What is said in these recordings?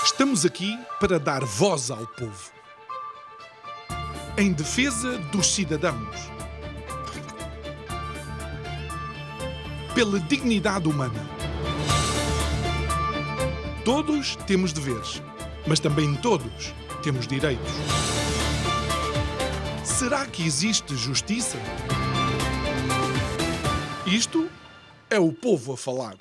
Estamos aqui para dar voz ao povo, em defesa dos cidadãos, pela dignidade humana. Todos temos deveres, mas também todos temos direitos. Será que existe justiça? Isto é o povo a falar.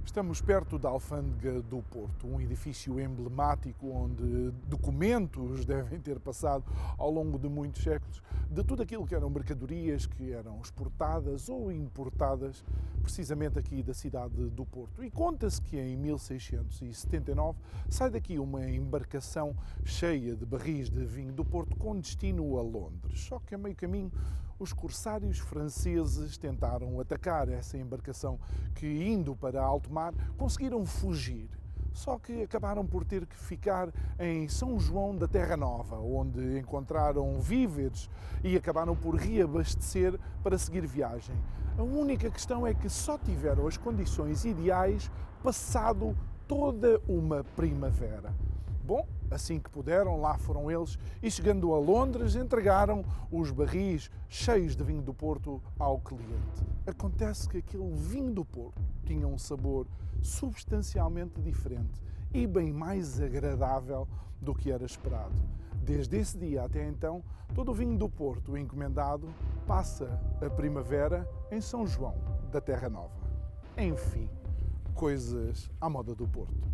Estamos perto da Alfândega do Porto, um edifício emblemático onde documentos devem ter passado ao longo de muitos séculos de tudo aquilo que eram mercadorias que eram exportadas ou importadas precisamente aqui da cidade do Porto. E conta-se que em 1679 sai daqui uma embarcação cheia de barris de vinho do Porto com destino a Londres. Só que a meio caminho os corsários franceses tentaram atacar essa embarcação que, indo para alto mar, conseguiram fugir. Só que acabaram por ter que ficar em São João da Terra Nova, onde encontraram víveres e acabaram por reabastecer para seguir viagem. A única questão é que só tiveram as condições ideais passado toda uma primavera. Bom, assim que puderam, lá foram eles e, chegando a Londres, entregaram os barris cheios de vinho do Porto ao cliente. Acontece que aquele vinho do Porto tinha um sabor substancialmente diferente e bem mais agradável do que era esperado. Desde esse dia até então, todo o vinho do Porto encomendado passa a primavera em São João da Terra Nova. Enfim, coisas à moda do Porto.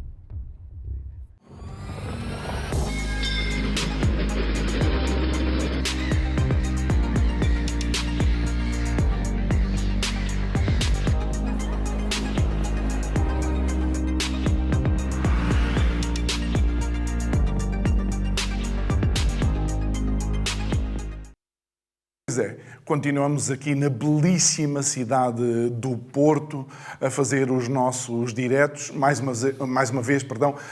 Continuamos aqui na belíssima cidade do Porto a fazer os nossos diretos. Mais uma vez,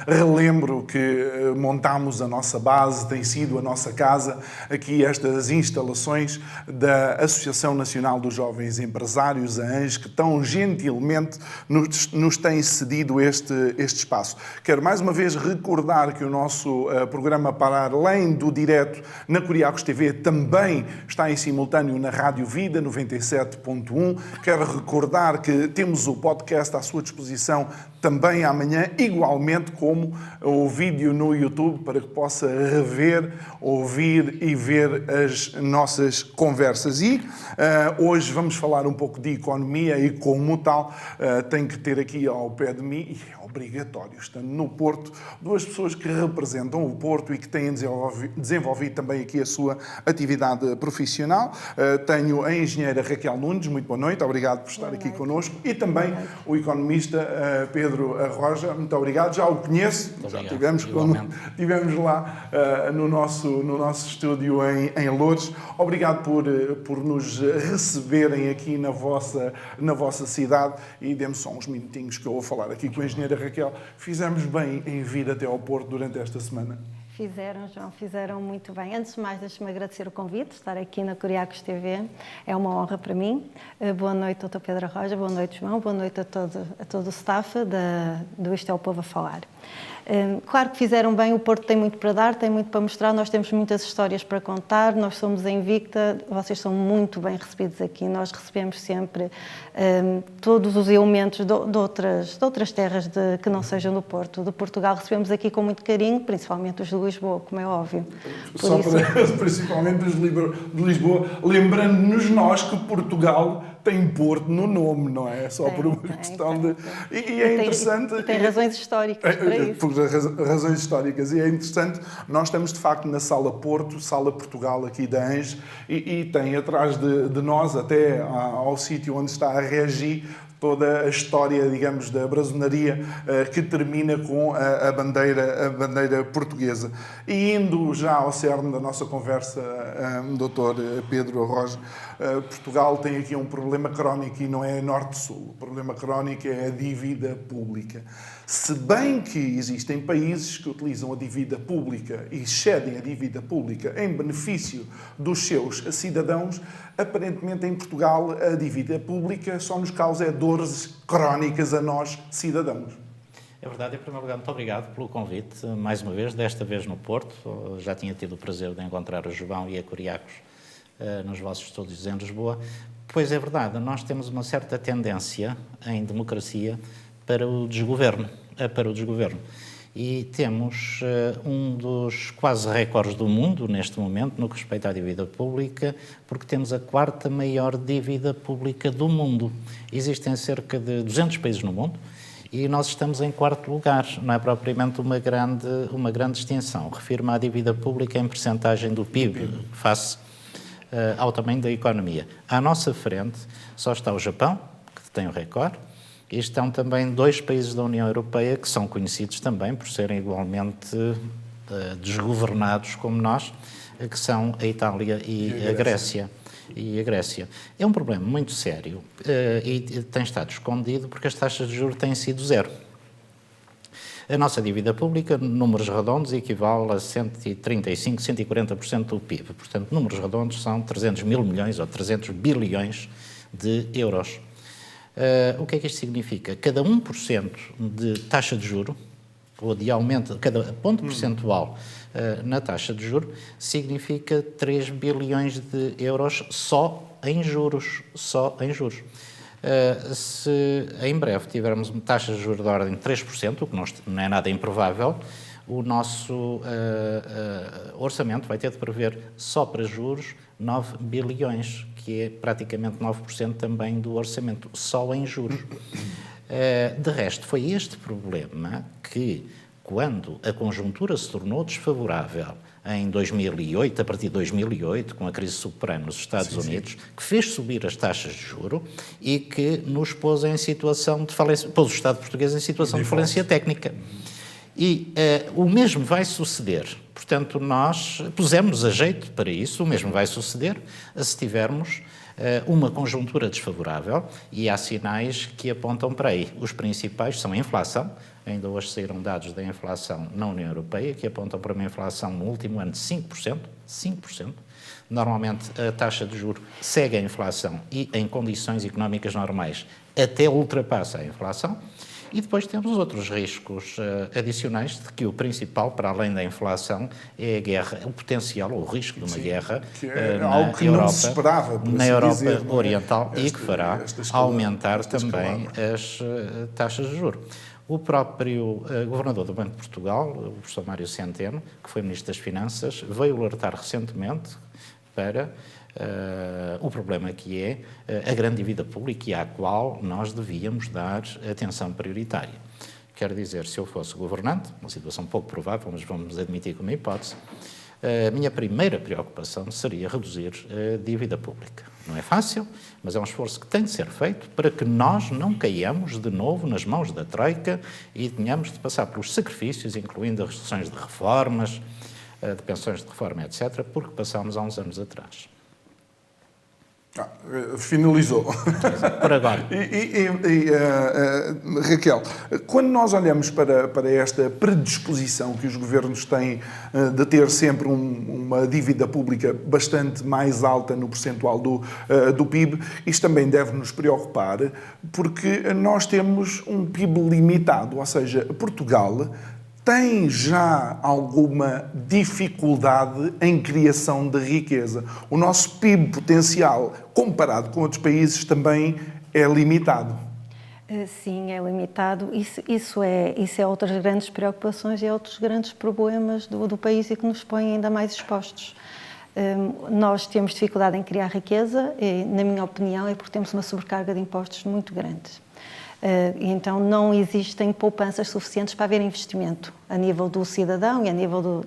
relembro que montámos a nossa base, tem sido a nossa casa, aqui estas instalações da Associação Nacional dos Jovens Empresários, a ANJ, que tão gentilmente nos tem cedido este espaço. Quero mais uma vez recordar que o nosso programa, para além do direto na Curiacos TV, também está em simultâneo na Rádio Vida 97.1. Quero recordar que temos o podcast à sua disposição também amanhã, igualmente como o vídeo no YouTube, para que possa rever, ouvir e ver as nossas conversas. E hoje vamos falar um pouco de economia e, como tal, tenho que ter aqui ao pé de mim, e é obrigatório, estando no Porto, duas pessoas que representam o Porto e que têm desenvolvido também aqui a sua atividade profissional. Tenho a engenheira Raquel Nunes, muito boa noite, obrigado por estar aqui connosco, e também o economista Pedro Arroja, muito obrigado, já o conheço, já tivemos lá no nosso estúdio em Loures. Obrigado por nos receberem aqui na vossa cidade, e dê-me só uns minutinhos que eu vou falar aqui com a engenheira Raquel. Fizemos bem em vir até ao Porto durante esta semana? Fizeram, João, fizeram muito bem. Antes de mais, deixe-me agradecer o convite, estar aqui na Curiacos TV. É uma honra para mim. Boa noite, Dr. Pedro Arroja, boa noite, João, boa noite a todo o staff do Isto é o Povo a Falar. Claro que fizeram bem, o Porto tem muito para dar, tem muito para mostrar, nós temos muitas histórias para contar, nós somos a Invicta, vocês são muito bem recebidos aqui, nós recebemos sempre todos os elementos de outras terras que não sejam do Porto. De Portugal recebemos aqui com muito carinho, principalmente os de Lisboa, como é óbvio. Principalmente os de Lisboa, lembrando-nos nós que Portugal tem Porto no nome, não é? Só por uma questão de... E é interessante... Tem razões históricas para isso. Por razões históricas. E é interessante, nós estamos de facto na Sala Porto, Sala Portugal aqui da ANJ, e tem atrás de nós, até ao sítio onde está a Regi, toda a história, digamos, da brasonaria que termina com a bandeira portuguesa. E indo já ao cerne da nossa conversa, Dr. Pedro Arroja, Portugal tem aqui um problema crónico e não é norte-sul. O problema crónico é a dívida pública. Se bem que existem países que utilizam a dívida pública e cedem a dívida pública em benefício dos seus cidadãos, aparentemente em Portugal a dívida pública só nos causa dores crónicas a nós, cidadãos. É verdade. Em primeiro lugar, muito obrigado pelo convite, mais uma vez, desta vez no Porto. Já tinha tido o prazer de encontrar o João e a Curiacos nos vossos estúdios em Lisboa. Pois é verdade, nós temos uma certa tendência em democracia para o desgoverno. E temos um dos quase recordes do mundo, neste momento, no que respeita à dívida pública, porque temos a quarta maior dívida pública do mundo. Existem cerca de 200 países no mundo, e nós estamos em quarto lugar. Não é propriamente uma grande distinção. Refiro-me à dívida pública em percentagem do PIB, face ao tamanho da economia. À nossa frente só está o Japão, que tem o recorde, e estão também 2 países da União Europeia que são conhecidos também por serem igualmente desgovernados como nós, que são a Itália e a Grécia. É um problema muito sério e tem estado escondido porque as taxas de juros têm sido zero. A nossa dívida pública, números redondos, equivale a 135, 140% do PIB. Portanto, números redondos são 300 mil milhões ou 300 bilhões de euros. O que é que isto significa? Cada 1% de taxa de juro, ou de aumento, cada ponto percentual na taxa de juro, significa 3 bilhões de euros só em juros. Se em breve tivermos taxas de juros de ordem de 3%, o que não é nada improvável, o nosso orçamento vai ter de prever só para juros 9 bilhões, que é praticamente 9% também do orçamento, só em juros. De resto, foi este problema que, quando a conjuntura se tornou desfavorável em 2008, a partir de 2008, com a crise subprime nos Estados Unidos, que fez subir as taxas de juro e que nos pôs em situação de falência, pôs o Estado português em situação de falência técnica. E o mesmo vai suceder. Portanto, nós pusemos a jeito para isso, o mesmo vai suceder se tivermos uma conjuntura desfavorável, e há sinais que apontam para aí. Os principais são a inflação. Ainda hoje saíram dados da inflação na União Europeia que apontam para uma inflação no último ano de 5%. Normalmente a taxa de juros segue a inflação e, em condições económicas normais, até ultrapassa a inflação. E depois temos outros riscos adicionais, de que o principal, para além da inflação, é a guerra, o potencial, ou o risco de uma guerra algo que não se esperava, por na assim Europa dizer, Oriental, e que fará aumentar também as taxas de juros. O próprio governador do Banco de Portugal, o professor Mário Centeno, que foi Ministro das Finanças, veio alertar recentemente para o problema que é a grande dívida pública e à qual nós devíamos dar atenção prioritária. Quero dizer, se eu fosse governante, uma situação pouco provável, mas vamos admitir como hipótese, a minha primeira preocupação seria reduzir a dívida pública. Não é fácil, mas é um esforço que tem de ser feito para que nós não caiamos de novo nas mãos da Troika e tenhamos de passar pelos sacrifícios, incluindo as restrições de reformas, de pensões de reforma, etc., porque passámos há uns anos atrás. Finalizou. Por agora. Raquel, quando nós olhamos para esta predisposição que os governos têm de ter sempre uma dívida pública bastante mais alta no percentual do PIB, isto também deve nos preocupar, porque nós temos um PIB limitado, ou seja, Portugal tem já alguma dificuldade em criação de riqueza. O nosso PIB potencial, comparado com outros países, também é limitado. Sim, é limitado. Isso é outras grandes preocupações e outros grandes problemas do país e que nos põem ainda mais expostos. Nós temos dificuldade em criar riqueza, e, na minha opinião, é porque temos uma sobrecarga de impostos muito grande. Então não existem poupanças suficientes para haver investimento a nível do cidadão e a nível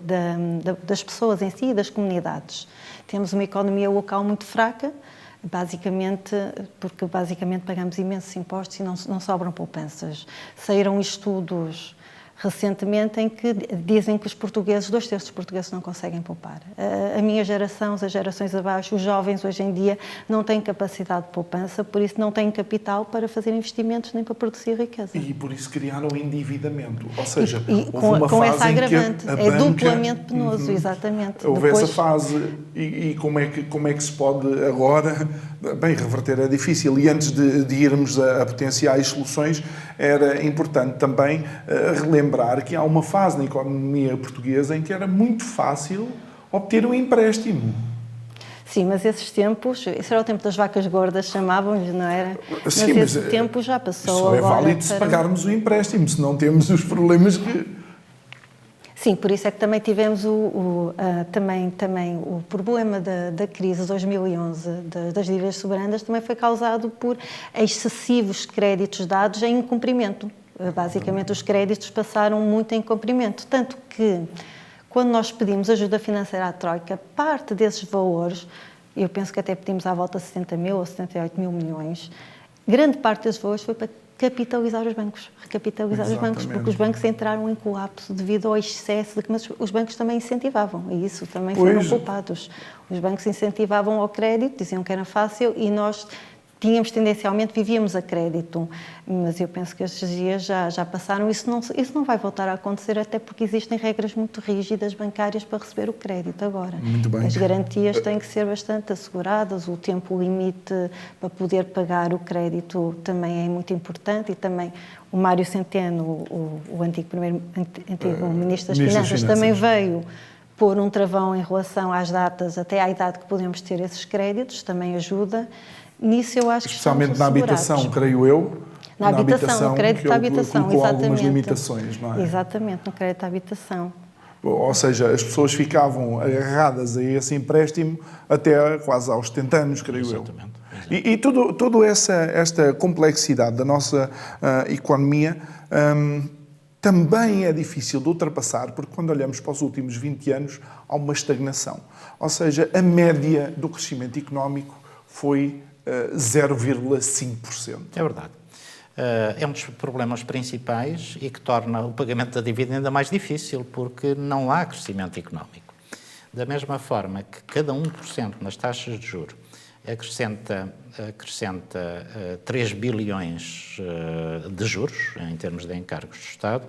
das pessoas em si e das comunidades. Temos uma economia local muito fraca, porque basicamente pagamos imensos impostos e não sobram poupanças. Saíram estudos recentemente, em que dizem que os portugueses, 2/3 dos portugueses não conseguem poupar. A minha geração, as gerações abaixo, os jovens hoje em dia não têm capacidade de poupança, por isso não têm capital para fazer investimentos nem para produzir riqueza. E por isso criaram o endividamento. Ou seja, houve uma fase essa agravante, em que é duplamente penoso, exatamente. Houve essa fase e como é que se pode agora... Bem, reverter é difícil e antes de irmos a potenciais soluções era importante também relembrar que há uma fase na economia portuguesa em que era muito fácil obter um empréstimo. Sim, mas esses tempos, isso era o tempo das vacas gordas, chamavam-lhes, não era? Sim, mas esse tempo já passou. Só é válido se pagarmos o empréstimo, se não temos os problemas que... Sim, por isso é que também tivemos também o problema da crise de 2011, das dívidas soberanas, também foi causado por excessivos créditos dados em incumprimento. Basicamente, os créditos passaram muito em incumprimento, tanto que, quando nós pedimos ajuda financeira à Troika, parte desses valores, eu penso que até pedimos à volta de 70 mil ou 78 mil milhões, grande parte desses valores foi para capitalizar os bancos, recapitalizar os bancos, porque os bancos entraram em colapso devido ao excesso, mas os bancos também incentivavam, e isso também foram culpados. Os bancos incentivavam ao crédito, diziam que era fácil, e nós tendencialmente vivíamos a crédito, mas eu penso que estes dias já passaram, isso não vai voltar a acontecer, até porque existem regras muito rígidas bancárias para receber o crédito agora. Muito bem. As garantias têm que ser bastante asseguradas, o tempo limite para poder pagar o crédito também é muito importante, e também o Mário Centeno, o antigo Ministro das Finanças, também veio pôr um travão em relação às datas, até à idade que podemos ter esses créditos, também ajuda. Nisso eu acho que especialmente na habitação, creio eu. Na habitação, no crédito à habitação, exatamente. Algumas limitações, não é? Exatamente, no crédito à habitação. Ou seja, as pessoas ficavam agarradas a esse empréstimo até quase aos 70 anos, creio Exatamente. eu. E toda esta complexidade da nossa economia também é difícil de ultrapassar, porque quando olhamos para os últimos 20 anos há uma estagnação. Ou seja, a média do crescimento económico foi 0,5%. É verdade. É um dos problemas principais e que torna o pagamento da dívida ainda mais difícil, porque não há crescimento económico. Da mesma forma que cada 1% nas taxas de juros acrescenta 3 bilhões de juros, em termos de encargos do Estado,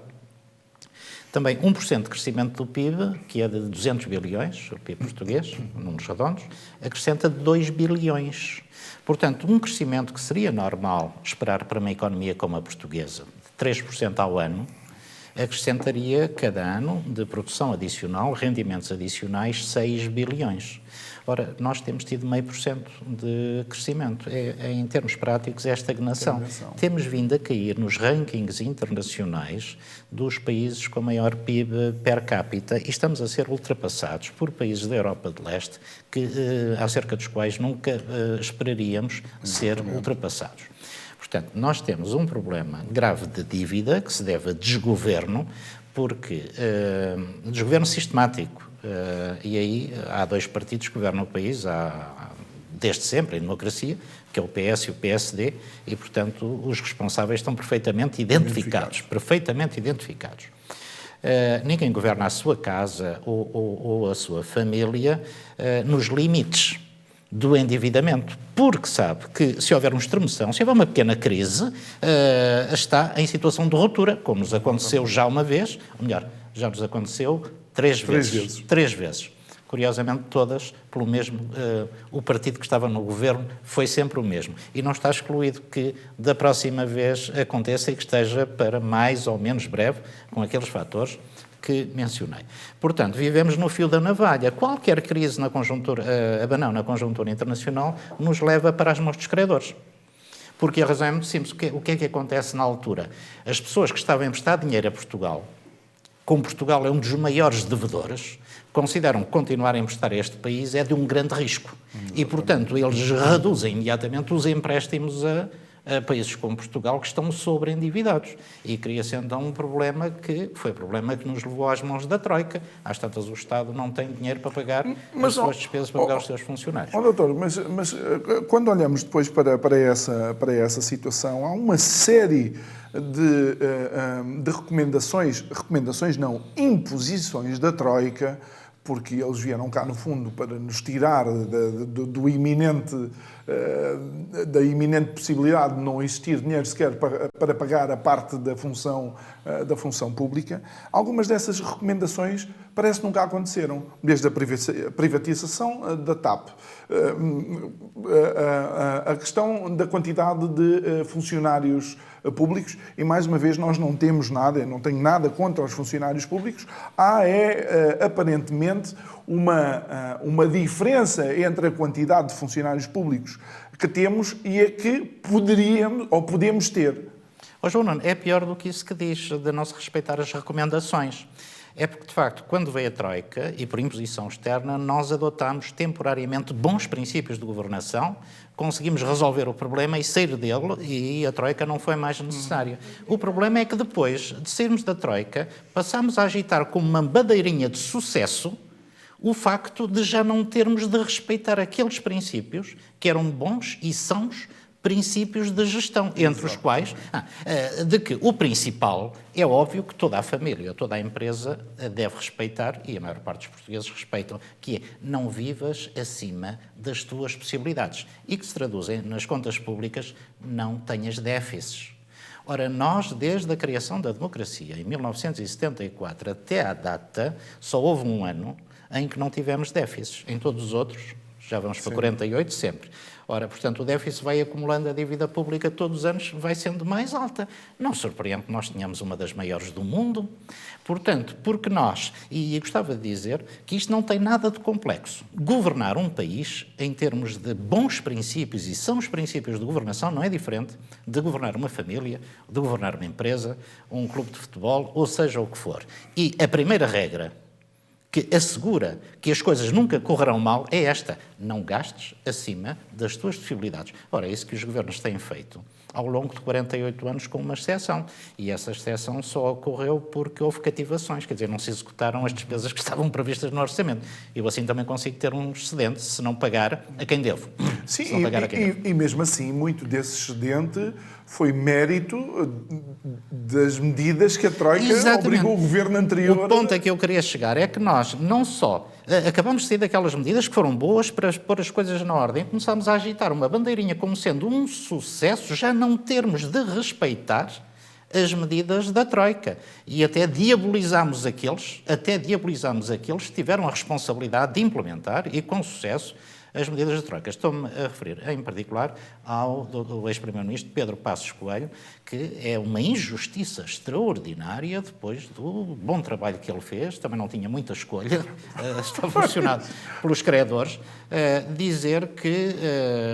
também 1% de crescimento do PIB, que é de 200 bilhões, o PIB português, números redondos, acrescenta 2 bilhões. Portanto, um crescimento que seria normal esperar para uma economia como a portuguesa, de 3% ao ano, acrescentaria cada ano de produção adicional, rendimentos adicionais, 6 bilhões. Ora, nós temos tido 0,5% de crescimento. Em termos práticos, é estagnação. Temos vindo a cair nos rankings internacionais dos países com maior PIB per capita e estamos a ser ultrapassados por países da Europa de Leste acerca dos quais nunca esperaríamos ser ultrapassados. Portanto, nós temos um problema grave de dívida que se deve a desgoverno, porque desgoverno sistemático. E aí há dois partidos que governam o país desde sempre, em democracia, que é o PS e o PSD, e, portanto, os responsáveis estão perfeitamente identificados. Perfeitamente identificados. Ninguém governa a sua casa ou a sua família nos limites do endividamento, porque sabe que se houver uma estremeção, se houver uma pequena crise, está em situação de ruptura, como nos aconteceu já uma vez, ou melhor, já nos aconteceu três vezes. Curiosamente, todas pelo mesmo... o partido que estava no governo foi sempre o mesmo. E não está excluído que da próxima vez aconteça e que esteja para mais ou menos breve com aqueles fatores que mencionei. Portanto, vivemos no fio da navalha. Qualquer crise na conjuntura, abanão na conjuntura internacional, nos leva para as mãos dos credores. Porque a razão é muito simples. O que é que acontece na altura? As pessoas que estavam a emprestar dinheiro a Portugal, como Portugal é um dos maiores devedores, consideram que continuar a emprestar a este país é de um grande risco. E, portanto, eles reduzem imediatamente os empréstimos a países como Portugal que estão sobreendividados. E cria-se então um problema que foi o problema que nos levou às mãos da Troika. Às tantas o Estado não tem dinheiro para pagar as suas despesas para pagar os seus funcionários. Doutor, mas quando olhamos depois para essa situação, há uma série de recomendações não, imposições da Troika, porque eles vieram cá, no fundo, para nos tirar da iminente possibilidade de não existir dinheiro sequer para pagar a parte da função pública. Algumas dessas recomendações parece que nunca aconteceram, desde a privatização da TAP, a questão da quantidade de funcionários públicos, e mais uma vez nós não temos nada, eu não tenho nada contra os funcionários públicos, há aparentemente uma diferença entre a quantidade de funcionários públicos que temos e a que poderíamos ou podemos ter. João Nuno, é pior do que isso que diz, de não se respeitar as recomendações. É porque, de facto, quando veio a Troika, e por imposição externa, nós adotámos temporariamente bons princípios de governação, conseguimos resolver o problema e sair dele, e a Troika não foi mais necessária. O problema é que depois de sairmos da Troika, passámos a agitar como uma bandeirinha de sucesso o facto de já não termos de respeitar aqueles princípios que eram bons e sãos princípios de gestão, entre os quais, de que o principal é óbvio que toda a família, toda a empresa deve respeitar, e a maior parte dos portugueses respeitam, que é não vivas acima das tuas possibilidades e que se traduzem nas contas públicas, não tenhas déficits. Ora, nós, desde a criação da democracia, em 1974 até à data, só houve um ano em que não tivemos déficits. Em todos os outros, já vamos para 48 sempre. Ora, portanto, o déficit vai acumulando, a dívida pública todos os anos vai sendo mais alta. Não surpreende que nós tenhamos uma das maiores do mundo. Portanto, porque nós, e gostava de dizer que isto não tem nada de complexo. Governar um país, em termos de bons princípios, e são os princípios de governação, não é diferente de governar uma família, de governar uma empresa, um clube de futebol, ou seja o que for. E a primeira regra que assegura que as coisas nunca correrão mal é esta: não gastes acima das tuas possibilidades. Ora, é isso que os governos têm feito ao longo de 48 anos, com uma exceção. E essa exceção só ocorreu porque houve cativações, quer dizer, não se executaram as despesas que estavam previstas no orçamento. Eu assim também consigo ter um excedente se não pagar a quem devo. Sim, e mesmo assim, muito desse excedente foi mérito das medidas que a Troika obrigou o governo anterior. O ponto a que eu queria chegar é que nós não só acabamos de sair daquelas medidas que foram boas para pôr as coisas na ordem, começámos a agitar uma bandeirinha como sendo um sucesso, já não termos de respeitar as medidas da Troika. E até diabolizámos aqueles que tiveram a responsabilidade de implementar, e com sucesso, as medidas da Troika. Estou-me a referir, em particular, ao ex-primeiro-ministro Pedro Passos Coelho, que é uma injustiça extraordinária depois do bom trabalho que ele fez, também não tinha muita escolha, está funcionado pelos credores, dizer que,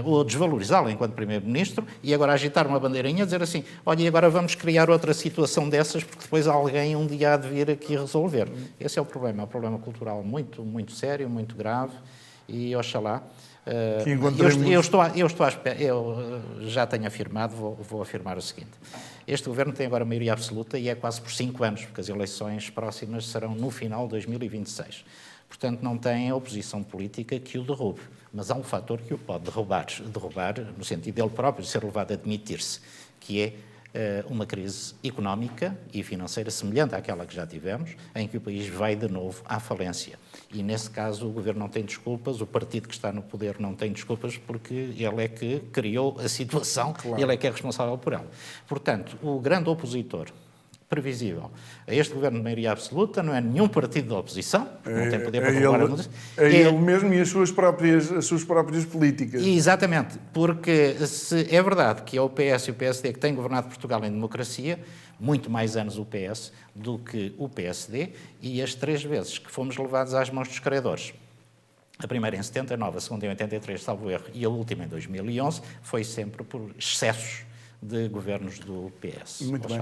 ou desvalorizá-lo enquanto primeiro-ministro, e agora agitar uma bandeirinha, dizer assim, olha, e agora vamos criar outra situação dessas, porque depois alguém um dia há de vir aqui resolver. Esse é um problema cultural muito, muito sério, muito grave. E oxalá, eu já tenho afirmado, vou afirmar o seguinte: este governo tem agora maioria absoluta e é quase por 5 anos, porque as eleições próximas serão no final de 2026. Portanto, não tem oposição política que o derrube, mas há um fator que o pode derrubar no sentido dele próprio de ser levado a admitir-se, que é uma crise económica e financeira semelhante àquela que já tivemos, em que o país vai de novo à falência. E, nesse caso, o governo não tem desculpas, o partido que está no poder não tem desculpas, porque ele é que criou a situação, claro. Ele é que é responsável por ela. Portanto, o grande opositor previsível a este governo de maioria absoluta não é nenhum partido da oposição, não tem poder para derrubar a mudança. É ele mesmo e as suas próprias políticas. Exatamente, porque se é verdade que é o PS e o PSD que têm governado Portugal em democracia, muito mais anos o PS do que o PSD, e as 3 vezes que fomos levados às mãos dos credores, a primeira em 79, a segunda em 83, salvo erro, e a última em 2011, foi sempre por excessos de governos do PS. Muito bem.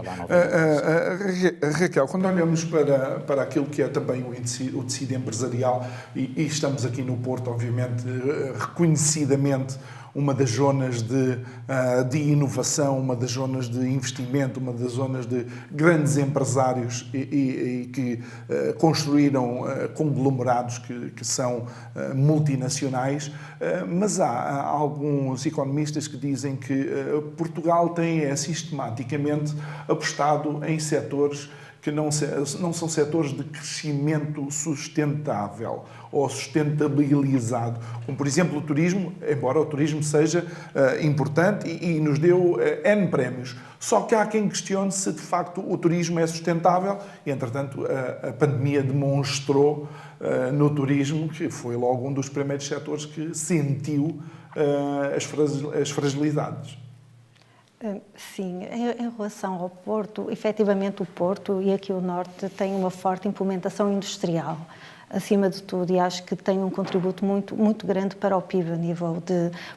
Raquel, quando olhamos para aquilo que é também o tecido empresarial, e estamos aqui no Porto, obviamente, reconhecidamente uma das zonas de inovação, uma das zonas de investimento, uma das zonas de grandes empresários e que construíram conglomerados que são multinacionais, mas há alguns economistas que dizem que Portugal tem sistematicamente apostado em setores que não são setores de crescimento sustentável ou sustentabilizado, como por exemplo o turismo, embora o turismo seja importante e nos deu N prémios. Só que há quem questione se de facto o turismo é sustentável e, entretanto, a pandemia demonstrou no turismo que foi logo um dos primeiros setores que sentiu as fragilidades. Sim, em relação ao Porto, efetivamente o Porto e aqui o Norte têm uma forte implementação industrial, acima de tudo, e acho que tem um contributo muito grande para o PIB a nível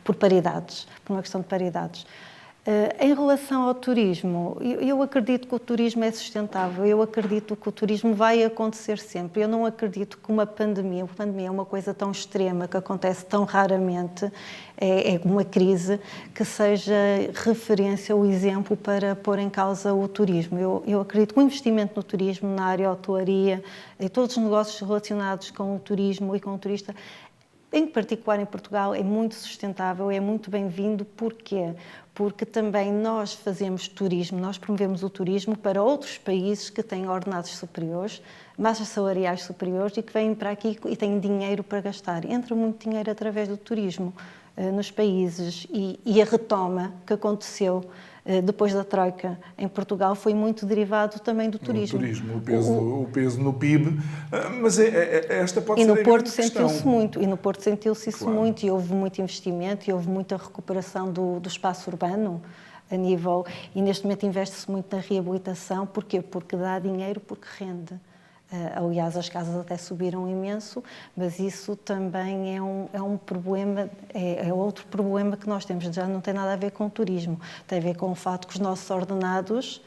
por paridades, por uma questão de paridades. Em relação ao turismo, eu acredito que o turismo é sustentável, eu acredito que o turismo vai acontecer sempre. Eu não acredito que uma pandemia é uma coisa tão extrema, que acontece tão raramente, é uma crise, que seja referência ou exemplo para pôr em causa o turismo. Eu acredito que o investimento no turismo, na área de hotelaria, e todos os negócios relacionados com o turismo e com o turista, em particular em Portugal, é muito sustentável, é muito bem-vindo. Porquê? Porque também nós fazemos turismo, nós promovemos o turismo para outros países que têm ordenados superiores, massas salariais superiores e que vêm para aqui e têm dinheiro para gastar. Entra muito dinheiro através do turismo nos países e a retoma que aconteceu depois da Troika em Portugal foi muito derivado também do turismo. O peso no PIB, mas esta pode ser a grande questão. E no Porto sentiu-se muito, isso claro. muito, e houve muito investimento, e houve muita recuperação do espaço urbano a nível, e neste momento investe-se muito na reabilitação. Porquê? Porque dá dinheiro, porque rende. Aliás, as casas até subiram imenso, mas isso também é um problema, é outro problema que nós temos. Já não tem nada a ver com o turismo, tem a ver com o fato que os nossos ordenados,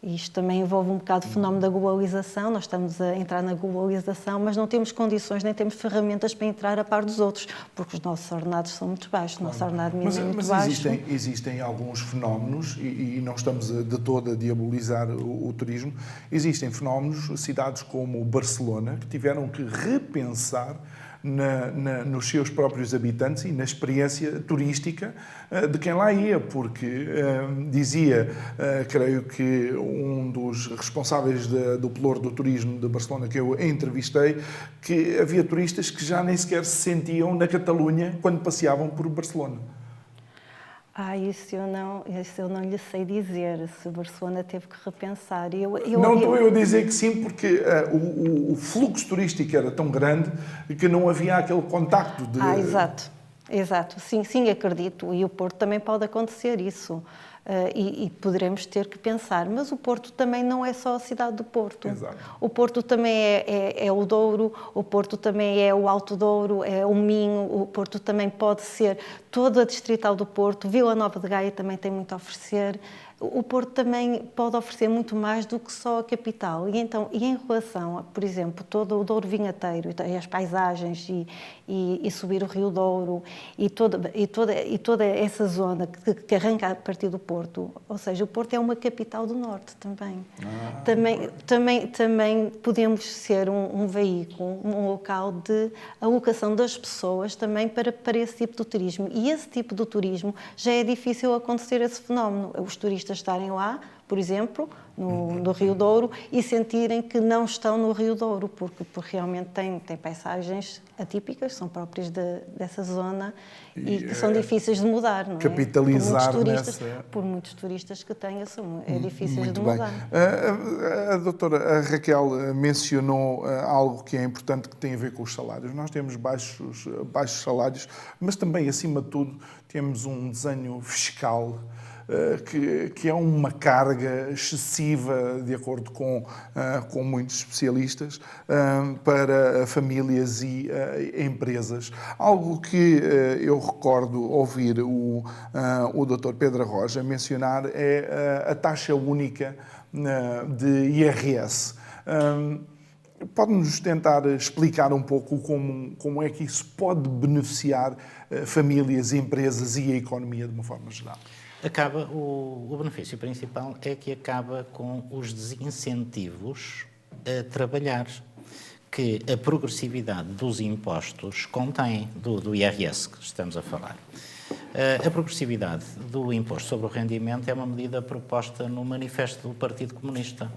isto também envolve um bocado o fenómeno da globalização, nós estamos a entrar na globalização, mas não temos condições nem temos ferramentas para entrar a par dos outros, porque os nossos ordenados são muito baixos, o nosso ordenado mínimo é muito baixo. Mas existem alguns fenómenos, e não estamos de todo a diabolizar o turismo, existem fenómenos, cidades como Barcelona, que tiveram que repensar nos seus próprios habitantes e na experiência turística de quem lá ia, porque dizia, creio que um dos responsáveis do Pelour do Turismo de Barcelona, que eu entrevistei, que havia turistas que já nem sequer se sentiam na Catalunha quando passeavam por Barcelona. Isso eu não lhe sei dizer, se Barcelona teve que repensar. Não estou eu a dizer que sim, porque o fluxo turístico era tão grande que não havia aquele contacto de... Exato. Sim, acredito. E o Porto também pode acontecer isso. E poderemos ter que pensar. Mas o Porto também não é só a cidade do Porto. Exato. O Porto também é o Douro, o Porto também é o Alto Douro, é o Minho, o Porto também pode ser toda a distrital do Porto, Vila Nova de Gaia também tem muito a oferecer. O Porto também pode oferecer muito mais do que só a capital. E em relação, por exemplo, todo o Douro Vinheteiro e as paisagens e subir o Rio Douro e toda essa zona que arranca a partir do Porto, ou seja, o Porto é uma capital do Norte também. Também podemos ser um veículo, um local de alocação das pessoas também para esse tipo de turismo. E esse tipo de turismo já é difícil acontecer esse fenómeno. Os turistas estarem lá, por exemplo, no Rio Douro, e sentirem que não estão no Rio Douro, porque realmente tem paisagens atípicas, são próprias dessa zona e que são difíceis de mudar, não é? Capitalizar por muitos turistas que tenham, é difícil muito de mudar. A doutora Raquel mencionou algo que é importante, que tem a ver com os salários. Nós temos baixos salários, mas também, acima de tudo, temos um desenho fiscal que é uma carga excessiva, de acordo com muitos especialistas, para famílias e empresas. Algo que eu recordo ouvir o Dr. Pedro Arroja mencionar é a taxa única de IRS. Pode-nos tentar explicar um pouco como é que isso pode beneficiar famílias, empresas e a economia de uma forma geral? O benefício principal é que acaba com os desincentivos a trabalhar, que a progressividade dos impostos contém, do IRS que estamos a falar. A progressividade do imposto sobre o rendimento é uma medida proposta no manifesto do Partido Comunista.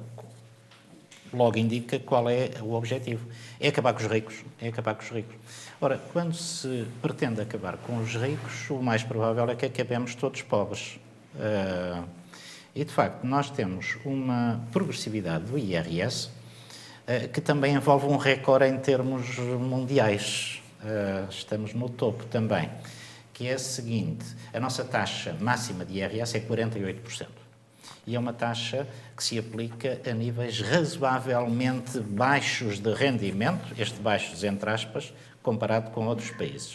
Logo indica qual é o objetivo. É acabar com os ricos. É acabar com os ricos. Ora, quando se pretende acabar com os ricos, o mais provável é que acabemos todos pobres. E, de facto, nós temos uma progressividade do IRS que também envolve um recorde em termos mundiais. Estamos no topo também, que é a seguinte: a nossa taxa máxima de IRS é 48%. E é uma taxa que se aplica a níveis razoavelmente baixos de rendimento, este baixos entre aspas, comparado com outros países.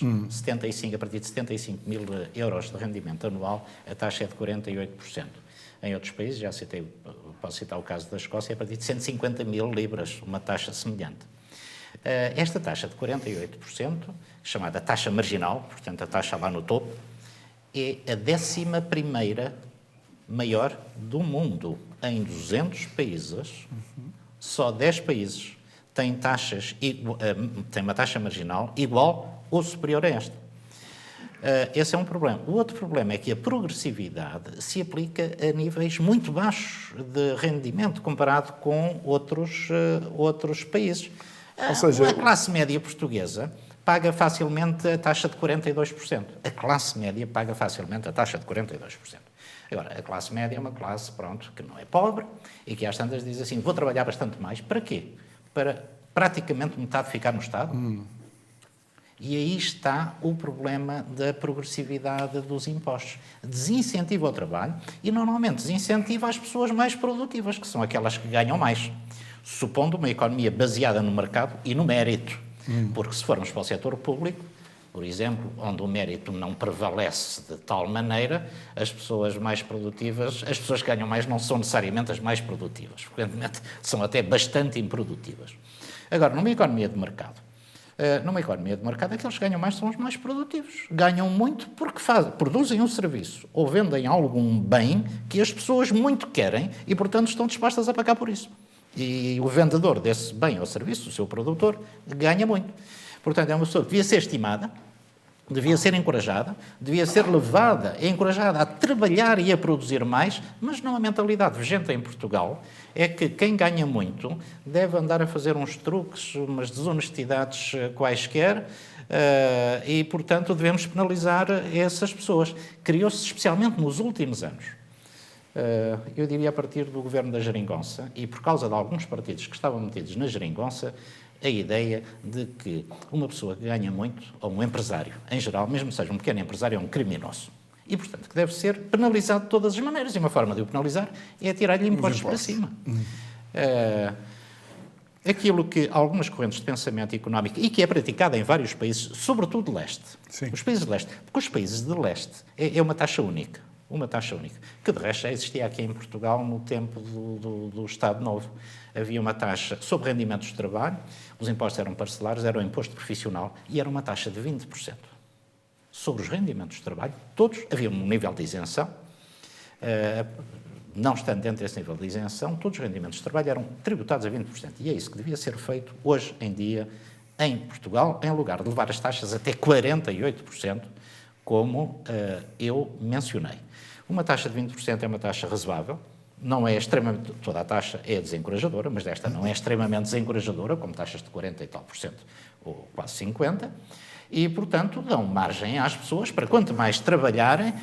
A partir de 75 mil euros de rendimento anual, a taxa é de 48%. Em outros países, posso citar o caso da Escócia, a partir de 150 mil libras, uma taxa semelhante. Esta taxa de 48%, chamada taxa marginal, portanto a taxa lá no topo, é a 11ª maior do mundo. Em 200 países, só 10 países têm uma taxa marginal igual ou superior a esta. Esse é um problema. O outro problema é que a progressividade se aplica a níveis muito baixos de rendimento comparado com outros países. Ou seja, a classe média portuguesa paga facilmente a taxa de 42%. A classe média paga facilmente a taxa de 42%. Agora, a classe média é uma classe, que não é pobre e que às tantas diz assim, vou trabalhar bastante mais. Para quê? Para praticamente metade ficar no Estado? E aí está o problema da progressividade dos impostos. Desincentiva o trabalho e, normalmente, desincentiva as pessoas mais produtivas, que são aquelas que ganham mais, supondo uma economia baseada no mercado e no mérito. Porque se formos para o setor público, por exemplo, onde o mérito não prevalece de tal maneira, as pessoas mais produtivas, as pessoas que ganham mais não são necessariamente as mais produtivas, frequentemente são até bastante improdutivas. Agora, numa economia de mercado, aqueles que ganham mais são os mais produtivos. Ganham muito porque produzem um serviço ou vendem algum bem que as pessoas muito querem e, portanto, estão dispostas a pagar por isso. E o vendedor desse bem ou serviço, o seu produtor, ganha muito. Portanto, é uma pessoa que devia ser estimada, devia ser encorajada, devia ser levada, encorajada a trabalhar e a produzir mais, mas não a mentalidade vigente em Portugal é que quem ganha muito deve andar a fazer uns truques, umas desonestidades quaisquer, e, portanto, devemos penalizar essas pessoas. Criou-se especialmente nos últimos anos. Eu diria a partir do governo da Geringonça, e por causa de alguns partidos que estavam metidos na Geringonça, a ideia de que uma pessoa que ganha muito, ou um empresário, em geral, mesmo que seja um pequeno empresário, é um criminoso. E, portanto, que deve ser penalizado de todas as maneiras. E uma forma de o penalizar é tirar-lhe impostos para cima. Aquilo que algumas correntes de pensamento económico, e que é praticado em vários países, sobretudo de leste. Sim. Os países de leste. Porque os países de leste é uma taxa única. Uma taxa única, que de resto já existia aqui em Portugal no tempo do Estado Novo. Havia uma taxa sobre rendimentos de trabalho, os impostos eram parcelares, era o imposto profissional e era uma taxa de 20%. Sobre os rendimentos de trabalho, todos, havia um nível de isenção, não estando dentro desse nível de isenção, todos os rendimentos de trabalho eram tributados a 20%. E é isso que devia ser feito hoje em dia em Portugal, em lugar de levar as taxas até 48%, como eu mencionei. Uma taxa de 20% é uma taxa razoável, não é extremamente, toda a taxa é desencorajadora, mas desta não é extremamente desencorajadora, como taxas de 40 e tal por cento, ou quase 50%, e, portanto, dão margem às pessoas para quanto mais trabalharem,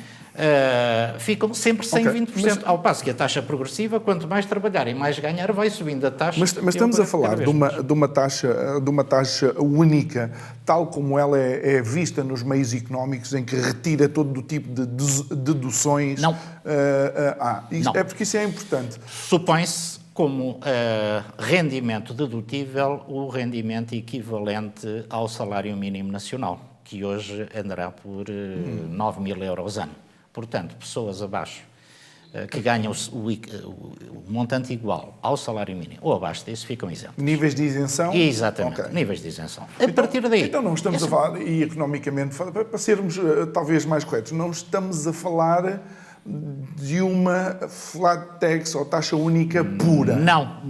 ficam sempre sem 20%, ao passo que a taxa progressiva, quanto mais trabalharem, mais ganhar, vai subindo a taxa. Mas estamos a falar de uma taxa única, tal como ela é vista nos meios económicos, em que retira todo o tipo de deduções. Não. Não. É porque isso é importante. Supõe-se como rendimento dedutível o rendimento equivalente ao salário mínimo nacional, que hoje andará por 9 mil euros ano. Portanto, pessoas abaixo que ganham o montante igual ao salário mínimo ou abaixo disso ficam isentos. Níveis de isenção? Exatamente, Okay. níveis de isenção. A partir daí... Então não estamos a falar, e economicamente, para sermos talvez mais corretos, não estamos a falar de uma flat tax ou taxa única pura. Não.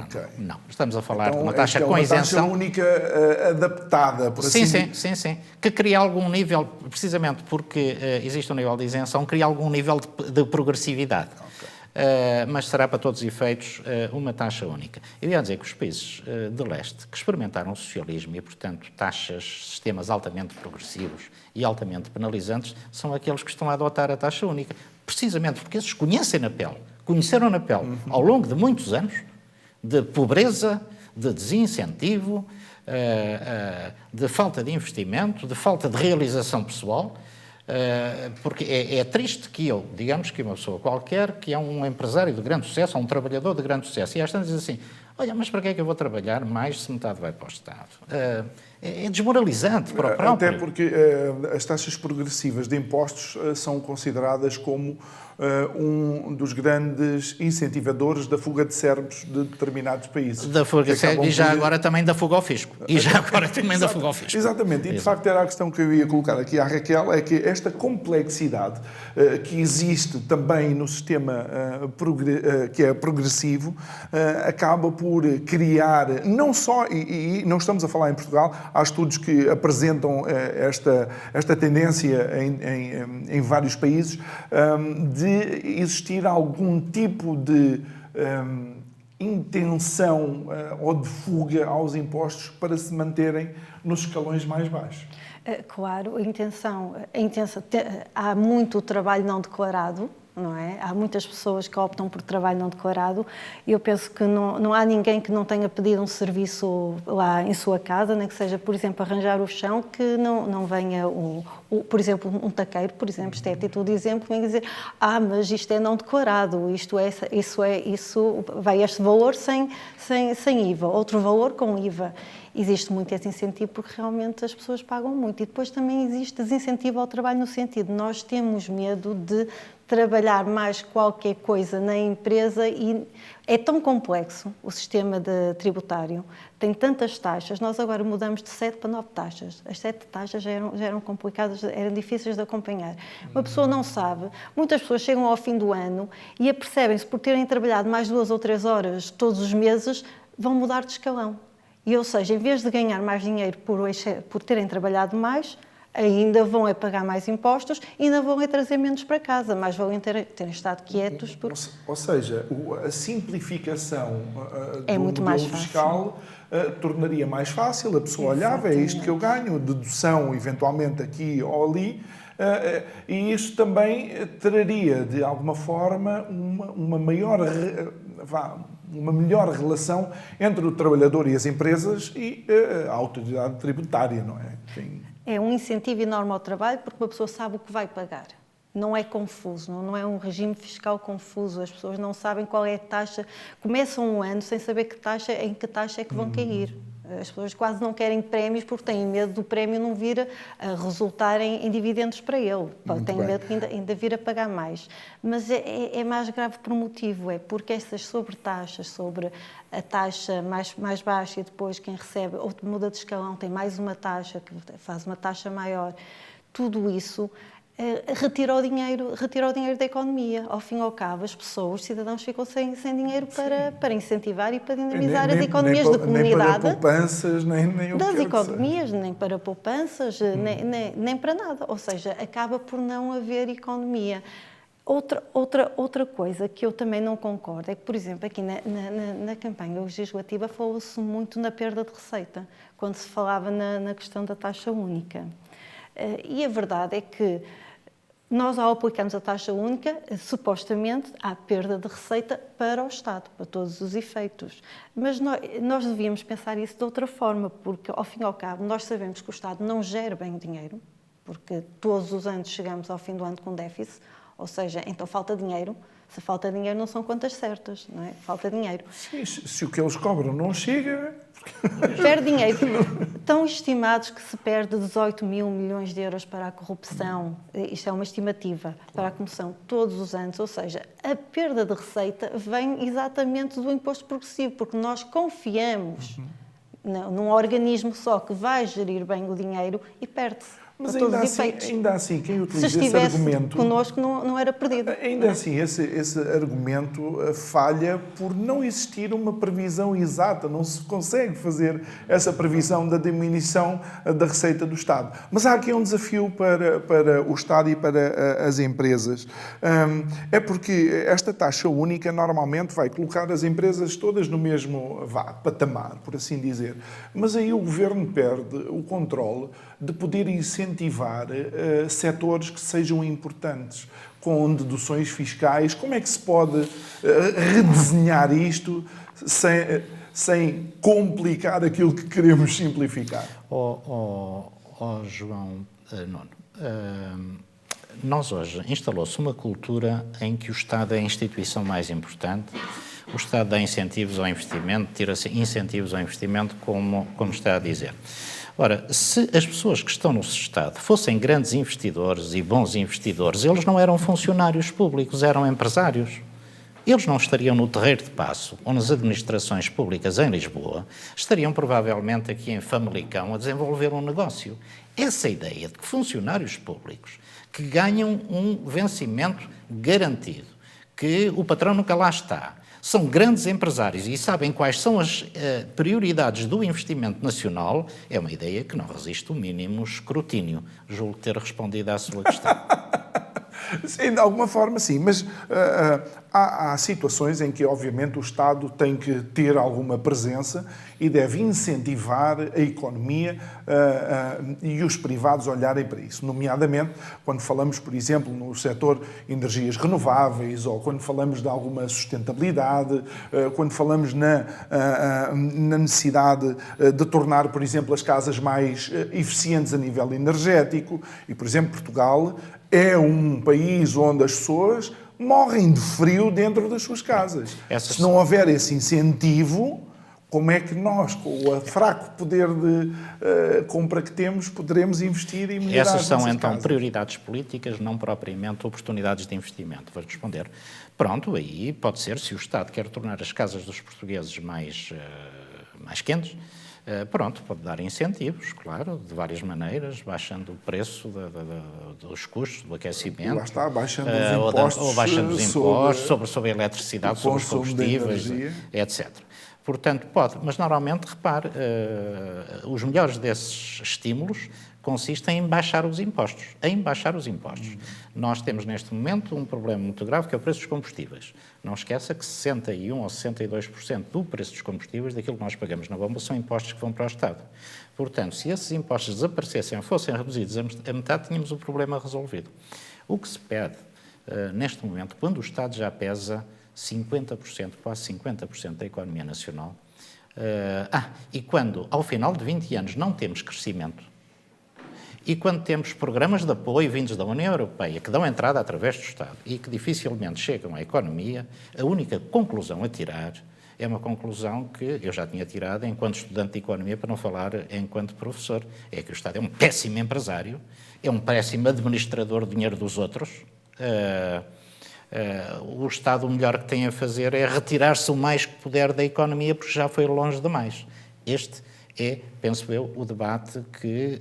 Okay. Não. Estamos a falar Então, de uma taxa com uma isenção. taxa única adaptada, por assim dizer. Sim. Que cria algum nível, precisamente porque existe um nível de isenção, cria algum nível de progressividade. Okay. Mas será para todos os efeitos uma taxa única. Eu ia dizer que os países de leste que experimentaram o socialismo e, portanto, sistemas altamente progressivos e altamente penalizantes, são aqueles que estão a adotar a taxa única. Precisamente porque esses conheceram na pele, ao longo de muitos anos, de pobreza, de desincentivo, de falta de investimento, de falta de realização pessoal, porque é triste que digamos que uma pessoa qualquer, que é um empresário de grande sucesso, ou um trabalhador de grande sucesso, e às tantas diz assim, olha, mas para que é que eu vou trabalhar mais se metade vai para o Estado? É desmoralizante para o próprio. Até porque as taxas progressivas de impostos são consideradas como um dos grandes incentivadores da fuga de cérebros de determinados países. Da fuga de cérebros e já agora também da fuga ao fisco. Exatamente. E de facto era a questão que eu ia colocar aqui à Raquel, é que esta complexidade que existe também no sistema que é progressivo acaba por criar, não só, e não estamos a falar em Portugal, há estudos que apresentam esta tendência em vários países de existir algum tipo de intenção ou de fuga aos impostos para se manterem nos escalões mais baixos. Claro, há muito trabalho não declarado, não é? Há muitas pessoas que optam por trabalho não declarado e eu penso que não há ninguém que não tenha pedido um serviço lá em sua casa, nem que seja, por exemplo, arranjar o chão, que não venha, por exemplo, um taqueiro, por exemplo, isto é a título de exemplo, vem dizer, mas isto é não declarado, isso vai este valor sem IVA, outro valor com IVA. Existe muito esse incentivo porque realmente as pessoas pagam muito. E depois também existe desincentivo ao trabalho no sentido, nós temos medo de trabalhar mais qualquer coisa na empresa e é tão complexo o sistema tributário, tem tantas taxas, nós agora mudamos de 7 para 9 taxas. As 7 taxas já eram complicadas, eram difíceis de acompanhar. Uma pessoa não sabe, muitas pessoas chegam ao fim do ano e apercebem-se por terem trabalhado mais 2 ou 3 horas todos os meses, vão mudar de escalão. E, ou seja, em vez de ganhar mais dinheiro por terem trabalhado mais, ainda vão pagar mais impostos e ainda vão trazer menos para casa, mas vão terem estado quietos. Ou seja, a simplificação do muito modelo mais fiscal tornaria mais fácil, a pessoa olhava, é isto que eu ganho, dedução eventualmente aqui ou ali, e isso também traria, de alguma forma, uma melhor relação entre o trabalhador e as empresas e a autoridade tributária, não é? Sim. É um incentivo enorme ao trabalho porque uma pessoa sabe o que vai pagar. Não é confuso, não é um regime fiscal confuso. As pessoas não sabem qual é a taxa. Começam um ano sem saber em que taxa é que vão cair. As pessoas quase não querem prémios porque têm medo do prémio não vir a resultar em dividendos para ele. Têm medo de ainda vir a pagar mais. Mas é mais grave por um motivo, é porque essas sobretaxas, sobre a taxa mais baixa e depois quem recebe ou muda de escalão tem mais uma taxa, que faz uma taxa maior, tudo isso retira o dinheiro da economia. Ao fim e ao cabo, as pessoas, os cidadãos ficam sem dinheiro para incentivar e para dinamizar as economias da comunidade. Nem para poupanças, nem o das economias, nem para poupanças, nem para nada. Ou seja, acaba por não haver economia. Outra coisa que eu também não concordo é que, por exemplo, aqui na campanha legislativa falou-se muito na perda de receita, quando se falava na questão da taxa única. E a verdade é que nós, ao aplicarmos a taxa única, supostamente há perda de receita para o Estado, para todos os efeitos. Mas nós devíamos pensar isso de outra forma, porque, ao fim e ao cabo, nós sabemos que o Estado não gera bem o dinheiro, porque todos os anos chegamos ao fim do ano com déficit, ou seja, então falta dinheiro. Se falta dinheiro, não são contas certas, não é? Falta dinheiro. Sim, se o que eles cobram não chega... Perde dinheiro. Estão estimados que se perde 18 mil milhões de euros para a corrupção, isto é uma estimativa, para a corrupção todos os anos, ou seja, a perda de receita vem exatamente do imposto progressivo, porque nós confiamos num organismo só que vai gerir bem o dinheiro e perde-se. Mas ainda assim, quem utiliza esse argumento... connosco não era perdido. Ainda assim, esse argumento falha por não existir uma previsão exata. Não se consegue fazer essa previsão da diminuição da receita do Estado. Mas há aqui um desafio para o Estado e para as empresas. É porque esta taxa única normalmente vai colocar as empresas todas no mesmo patamar, por assim dizer. Mas aí o Governo perde o controle de poder incentivar setores que sejam importantes, com deduções fiscais. Como é que se pode redesenhar isto sem complicar aquilo que queremos simplificar? João Nuno, nós hoje instalou-se uma cultura em que o Estado é a instituição mais importante, o Estado dá incentivos ao investimento, tira incentivos ao investimento, como está a dizer. Ora, se as pessoas que estão no Estado fossem grandes investidores e bons investidores, eles não eram funcionários públicos, eram empresários. Eles não estariam no Terreiro de Paço ou nas administrações públicas em Lisboa, estariam provavelmente aqui em Famalicão a desenvolver um negócio. Essa ideia de que funcionários públicos que ganham um vencimento garantido, que o patrão nunca lá está, são grandes empresários e sabem quais são as prioridades do investimento nacional, é uma ideia que não resiste o mínimo escrutínio. Julgo ter respondido à sua questão. Sim, de alguma forma sim, mas há situações em que obviamente o Estado tem que ter alguma presença e deve incentivar a economia e os privados olharem para isso, nomeadamente quando falamos, por exemplo, no setor energias renováveis ou quando falamos de alguma sustentabilidade, quando falamos na necessidade de tornar, por exemplo, as casas mais eficientes a nível energético e, por exemplo, Portugal é um país onde as pessoas morrem de frio dentro das suas casas. Se não houver esse incentivo, como é que nós, com o fraco poder de compra que temos, poderemos investir e melhorar as nossas casas? Essas são, então, prioridades políticas, não propriamente oportunidades de investimento. Vou responder. Pronto, aí pode ser, se o Estado quer tornar as casas dos portugueses mais quentes, pronto, pode dar incentivos, claro, de várias maneiras, baixando o preço dos custos do aquecimento. Lá está, baixando os impostos. Ou baixando os impostos sobre a eletricidade, sobre os combustíveis, etc. Portanto, pode, mas normalmente, repare, os melhores desses estímulos consistem em baixar os impostos. Nós temos neste momento um problema muito grave que é o preço dos combustíveis. Não esqueça que 61% ou 62% do preço dos combustíveis, daquilo que nós pagamos na bomba, são impostos que vão para o Estado. Portanto, se esses impostos desaparecessem ou fossem reduzidos a metade, tínhamos o problema resolvido. O que se pede neste momento, quando o Estado já pesa 50%, quase 50% da economia nacional, e quando, ao final de 20 anos, não temos crescimento, e quando temos programas de apoio vindos da União Europeia que dão entrada através do Estado e que dificilmente chegam à economia, a única conclusão a tirar é uma conclusão que eu já tinha tirado enquanto estudante de economia, para não falar enquanto professor. É que o Estado é um péssimo empresário, é um péssimo administrador do dinheiro dos outros. O Estado o melhor que tem a fazer é retirar-se o mais que puder da economia porque já foi longe demais. Este é, penso eu, o debate que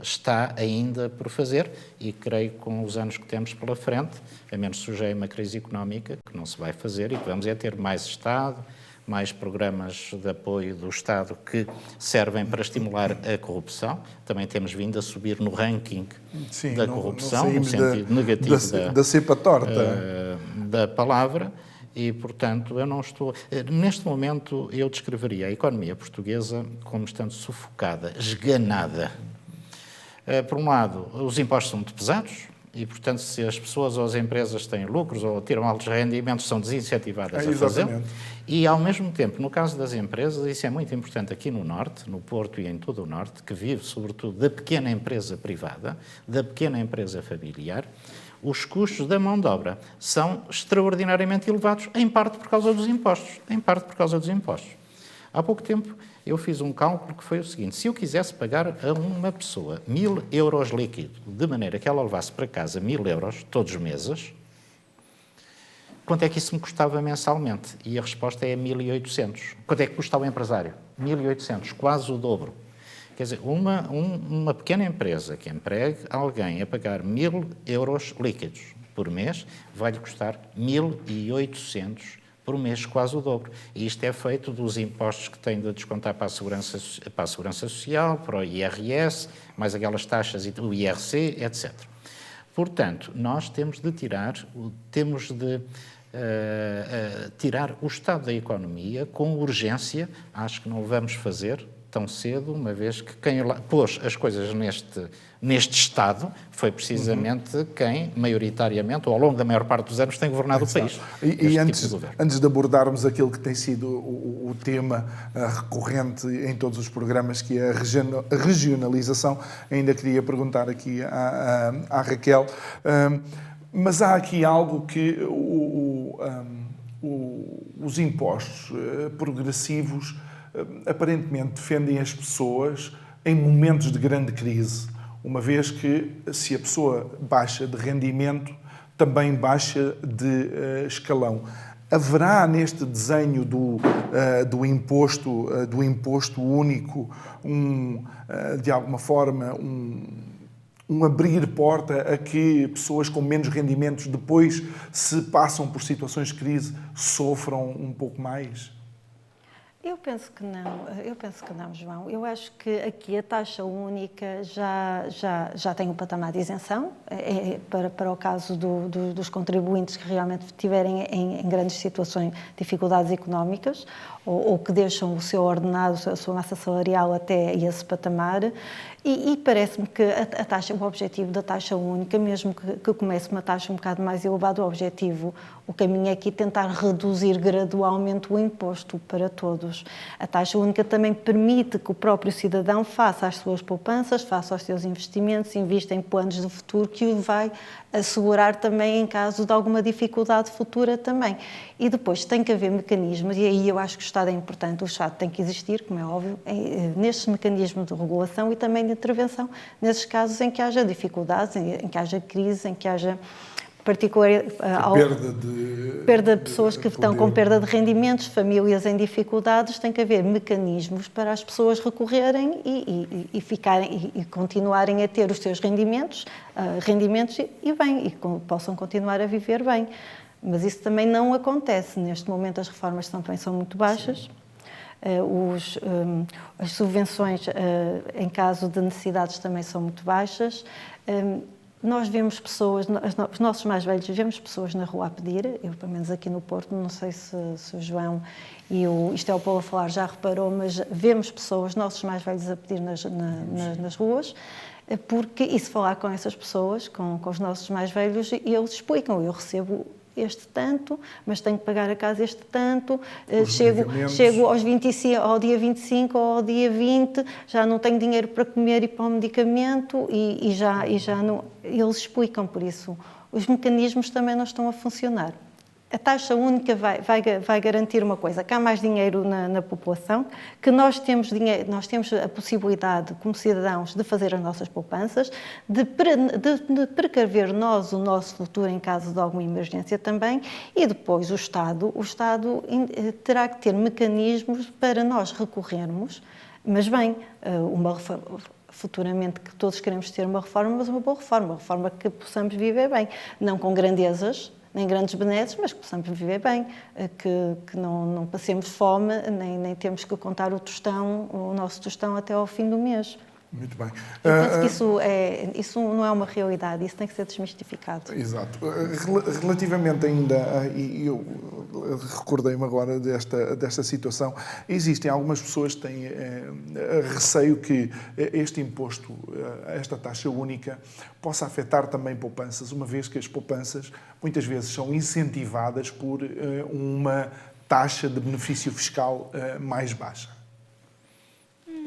está ainda por fazer e creio que com os anos que temos pela frente, a menos surgir uma crise económica, que não se vai fazer e que vamos ter mais Estado, mais programas de apoio do Estado que servem para estimular a corrupção. Também temos vindo a subir no ranking da corrupção, no sentido negativo da cepa torta da palavra. E, portanto, eu não estou... Neste momento, eu descreveria a economia portuguesa como estando sufocada, esganada. Por um lado, os impostos são muito pesados e, portanto, se as pessoas ou as empresas têm lucros ou tiram altos rendimentos, são desincentivadas a fazê-lo. E, ao mesmo tempo, no caso das empresas, isso é muito importante aqui no Norte, no Porto e em todo o Norte, que vive, sobretudo, da pequena empresa privada, da pequena empresa familiar. Os custos da mão de obra são extraordinariamente elevados, em parte por causa dos impostos. Há pouco tempo eu fiz um cálculo que foi o seguinte: se eu quisesse pagar a uma pessoa 1.000 euros líquido, de maneira que ela levasse para casa 1.000 euros todos os meses, quanto é que isso me custava mensalmente? E a resposta é 1.800. Quanto é que custa ao empresário? 1.800, quase o dobro. Quer dizer, uma pequena empresa que empregue alguém a pagar 1.000 euros líquidos por mês vai-lhe custar 1.800 por mês, quase o dobro. E isto é feito dos impostos que tem de descontar para a Segurança Social, para o IRS, mais aquelas taxas, o IRC, etc. Portanto, nós temos de tirar o estado da economia com urgência. Acho que não o vamos fazer tão cedo, uma vez que quem pôs as coisas neste estado foi precisamente quem, maioritariamente, ou ao longo da maior parte dos anos, tem governado o país. E antes de abordarmos aquilo que tem sido o tema recorrente em todos os programas, que é a regionalização, ainda queria perguntar aqui à Raquel, mas há aqui algo que os impostos progressivos aparentemente defendem as pessoas em momentos de grande crise, uma vez que, se a pessoa baixa de rendimento, também baixa de escalão. Haverá neste desenho do imposto único, de alguma forma, um abrir porta a que pessoas com menos rendimentos, depois, se passam por situações de crise, sofram um pouco mais? Eu penso que não, João. Eu acho que aqui a taxa única já tem um patamar de isenção para o caso dos contribuintes que realmente estiverem em grandes situações, dificuldades económicas, ou que deixam o seu ordenado, a sua massa salarial até esse patamar. E parece-me que o objetivo da taxa única, mesmo que comece uma taxa um bocado mais elevada, o caminho é aqui tentar reduzir gradualmente o imposto para todos. A taxa única também permite que o próprio cidadão faça as suas poupanças, faça os seus investimentos, invista em planos de futuro que o vai assegurar também em caso de alguma dificuldade futura também. E depois tem que haver mecanismos, e aí eu acho que o Estado é importante, o Estado tem que existir, como é óbvio, nestes mecanismos de regulação e também de intervenção, nesses casos em que haja dificuldades, em que haja crise, em que haja perda de pessoas que estão com perda de rendimentos, famílias em dificuldades. Tem que haver mecanismos para as pessoas recorrerem e continuarem a ter os seus rendimentos e bem, e possam continuar a viver bem. Mas isso também não acontece. Neste momento as reformas também são muito baixas. As subvenções em caso de necessidades também são muito baixas. Nós vemos pessoas, os nossos mais velhos, vemos pessoas na rua a pedir, eu pelo menos aqui no Porto, não sei se o João isto é o Paulo a falar, já reparou, mas vemos pessoas, nossos mais velhos, a pedir nas ruas, e se falar com essas pessoas, com os nossos mais velhos, eles explicam: eu recebo este tanto, mas tenho que pagar a casa este tanto, chego ao dia 25 ou ao dia 20, já não tenho dinheiro para comer e para o medicamento e já não... Eles explicam, por isso. Os mecanismos também não estão a funcionar. A taxa única vai garantir uma coisa, que há mais dinheiro na população, que nós temos a possibilidade, como cidadãos, de fazer as nossas poupanças, de precaver o nosso futuro em caso de alguma emergência também, e depois o Estado terá que ter mecanismos para nós recorrermos, mas bem, futuramente, que todos queremos ter uma reforma, mas uma reforma que possamos viver bem, não com grandezas, nem grandes benesses, mas que possamos viver bem, que não passemos fome, nem temos que contar o nosso tostão até ao fim do mês. Muito bem. Eu penso que isso não é uma realidade, isso tem que ser desmistificado. Exato. Relativamente ainda, e eu recordei-me agora desta situação, existem algumas pessoas que têm receio que este imposto, esta taxa única, possa afetar também poupanças, uma vez que as poupanças muitas vezes são incentivadas por uma taxa de benefício fiscal mais baixa.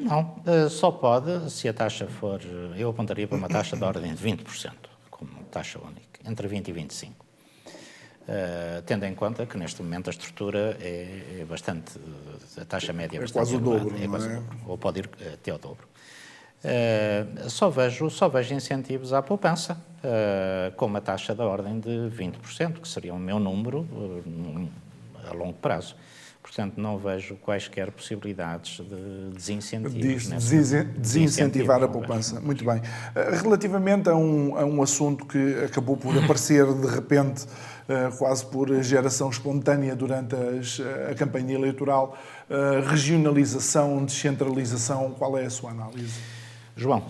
Não, só pode, se a taxa for... Eu apontaria para uma taxa de ordem de 20%, como taxa única, entre 20% e 25%. tendo em conta que neste momento a estrutura é bastante, a taxa média é bastante quase o dobro, elevada, não é? ou pode ir até ao dobro. Só vejo incentivos à poupança, com uma taxa da ordem de 20%, que seria o meu número a longo prazo. Portanto, não vejo quaisquer possibilidades de desincentivos. Desincentivar a poupança. Muito bem. Relativamente a um assunto que acabou por aparecer de repente, quase por geração espontânea durante a campanha eleitoral, regionalização, descentralização, qual é a sua análise? João,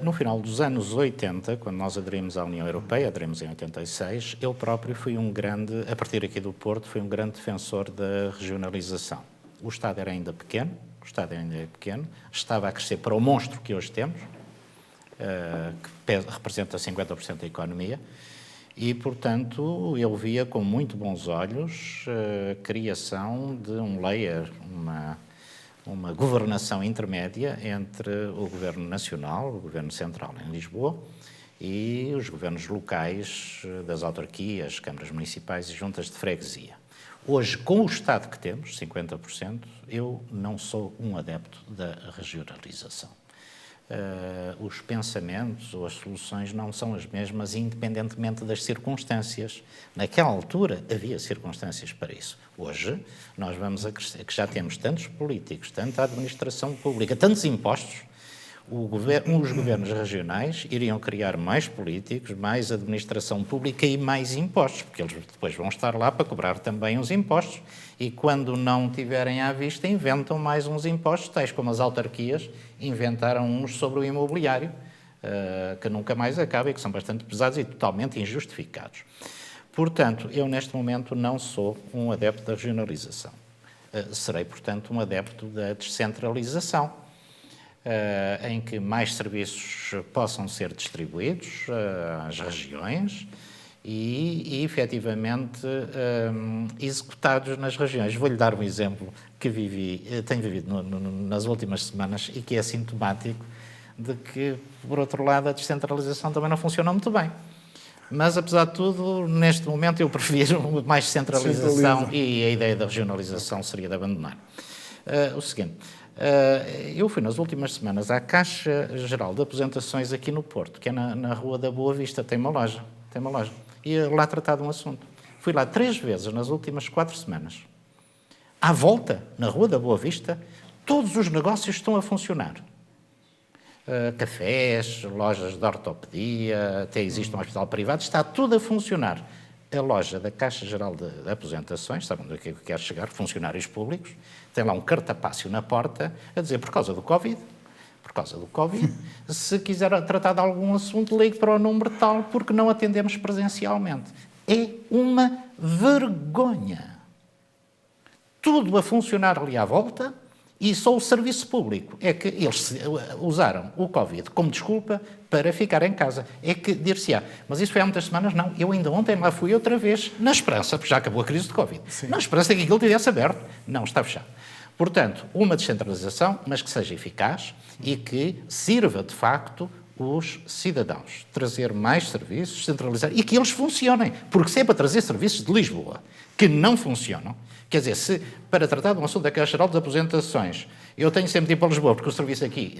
no final dos anos 80, quando nós aderimos à União Europeia, aderimos em 86, eu próprio fui a partir aqui do Porto, fui um grande defensor da regionalização. O Estado era ainda pequeno, estava a crescer para o monstro que hoje temos, que representa 50% da economia, e, portanto, eu via com muito bons olhos a criação de um layer, uma governação intermédia entre o Governo Nacional, o Governo Central em Lisboa, e os governos locais das autarquias, câmaras municipais e juntas de freguesia. Hoje, com o Estado que temos, 50%, eu não sou um adepto da regionalização. Os pensamentos ou as soluções não são as mesmas, independentemente das circunstâncias. Naquela altura havia circunstâncias para isso. Hoje nós vamos a crescer, que já temos tantos políticos, tanta administração pública, tantos impostos. Os governos regionais iriam criar mais políticos, mais administração pública e mais impostos, porque eles depois vão estar lá para cobrar também os impostos e quando não tiverem à vista inventam mais uns impostos, tais como as autarquias inventaram uns sobre o imobiliário, que nunca mais acabam e que são bastante pesados e totalmente injustificados. Portanto, eu neste momento não sou um adepto da regionalização. Serei, portanto, um adepto da descentralização. Em que mais serviços possam ser distribuídos às regiões e efetivamente, executados nas regiões. Vou-lhe dar um exemplo que tenho vivido nas últimas semanas e que é sintomático de que, por outro lado, a descentralização também não funciona muito bem. Mas, apesar de tudo, neste momento eu prefiro mais centralização e a ideia da regionalização seria de abandonar. O seguinte... eu fui nas últimas semanas à Caixa Geral de Aposentações aqui no Porto, que é na Rua da Boa Vista, tem uma loja, e lá tratar de um assunto. Fui lá 3 vezes nas últimas 4 semanas. À volta, na Rua da Boa Vista, todos os negócios estão a funcionar. Cafés, lojas de ortopedia, até existe um hospital privado, está tudo a funcionar. A loja da Caixa Geral de Aposentações, sabem onde é que eu quero chegar, funcionários públicos, tem lá um cartapácio na porta a dizer por causa do Covid, se quiser tratar de algum assunto, ligue para o número tal, porque não atendemos presencialmente. É uma vergonha. Tudo a funcionar ali à volta e só o serviço público. É que eles usaram o Covid como desculpa para ficar em casa. É que dir-se-á, mas isso foi há muitas semanas? Não, eu ainda ontem lá fui outra vez, na esperança, porque já acabou a crise de Covid, Sim. Na esperança de que aquilo tivesse aberto. Não, está fechado. Portanto, uma descentralização, mas que seja eficaz e que sirva, de facto, os cidadãos. Trazer mais serviços, centralizar, e que eles funcionem. Porque se é para trazer serviços de Lisboa que não funcionam, quer dizer, se para tratar de um assunto da Caixa Geral de Aposentações eu tenho sempre de ir para Lisboa porque o serviço aqui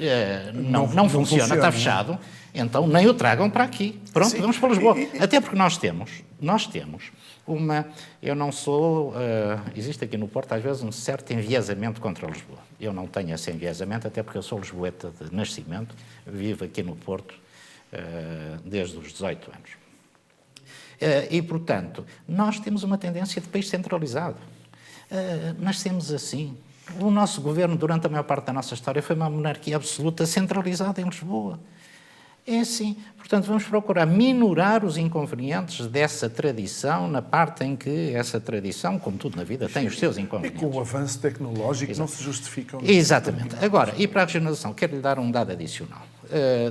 não funciona, está fechado, então nem o tragam para aqui. Pronto, Sim. Vamos para Lisboa. Até porque nós temos eu não sou, existe aqui no Porto às vezes um certo enviesamento contra Lisboa. Eu não tenho esse enviesamento, até porque eu sou lisboeta de nascimento, vivo aqui no Porto desde os 18 anos. E, portanto, nós temos uma tendência de país centralizado. Nascemos assim. O nosso governo, durante a maior parte da nossa história, foi uma monarquia absoluta centralizada em Lisboa. É assim. Portanto, vamos procurar minorar os inconvenientes dessa tradição, na parte em que essa tradição, como tudo na vida, tem os seus inconvenientes. E com o avanço tecnológico não se justificam. Exatamente. Agora, e para a regionalização, quero-lhe dar um dado adicional.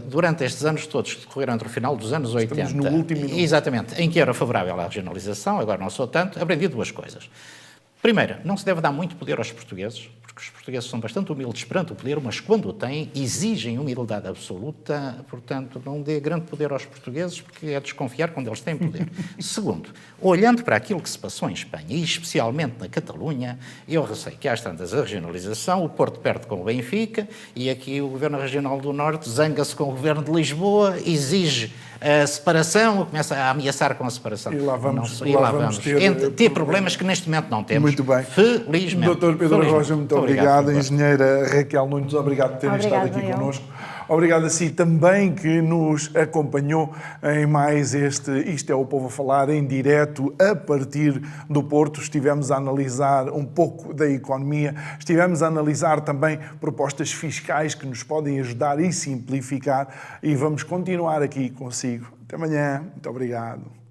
Durante estes anos todos que decorreram entre o final dos anos 80... Estamos no último minuto. Exatamente, em que era favorável à regionalização, agora não sou tanto, aprendi 2 coisas. Primeira, não se deve dar muito poder aos portugueses, porque porque os portugueses são bastante humildes perante o poder, mas quando o têm, exigem humildade absoluta, portanto, não dê grande poder aos portugueses, porque é desconfiar quando eles têm poder. Segundo, olhando para aquilo que se passou em Espanha, e especialmente na Catalunha, eu receio que às tantas a regionalização, o Porto perde com o Benfica, e aqui o Governo Regional do Norte zanga-se com o Governo de Lisboa, exige a separação, começa a ameaçar com a separação. E lá vamos, ter problemas que neste momento não temos. Muito bem. Felizmente. Dr. Pedro Roja, muito obrigado. Engenheira Raquel Nunes, obrigado por terem estado aqui connosco. Obrigado a si também que nos acompanhou em mais Isto é o Povo a Falar, em direto a partir do Porto. Estivemos a analisar um pouco da economia, estivemos a analisar também propostas fiscais que nos podem ajudar e simplificar, e vamos continuar aqui consigo. Até amanhã. Muito obrigado.